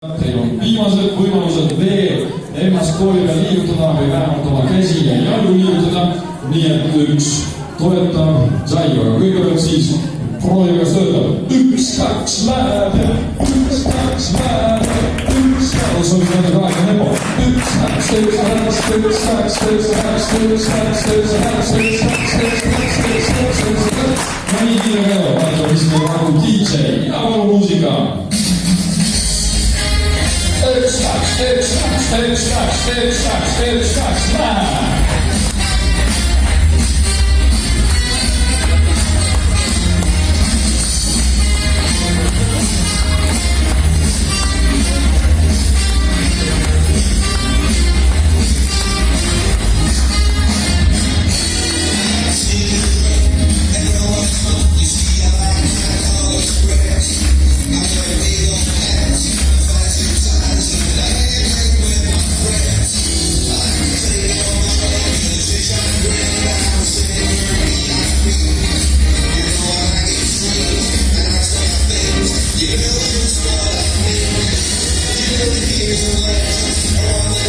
Teil on viimased võimalused veel ennast kooli peal liigutada või vähemalt oma käsi ja jalgu liigutada, nii et üks toetav sai, aga kõigepealt siis proovime öelda 1, 2, läheb, 1, 2, läheb, 1, 2, see oli nende praegu tempo, 1, 2, 1, 2, 1, 2, 1, 2, 1, 2, 1, 2, 1, 2, ja nii kiire peale, vaata mis meil nagu DJ ja palun muusika. 1, 2, 1, 2, 1, 2, 1, 2, 1, 2, läheb. Here's the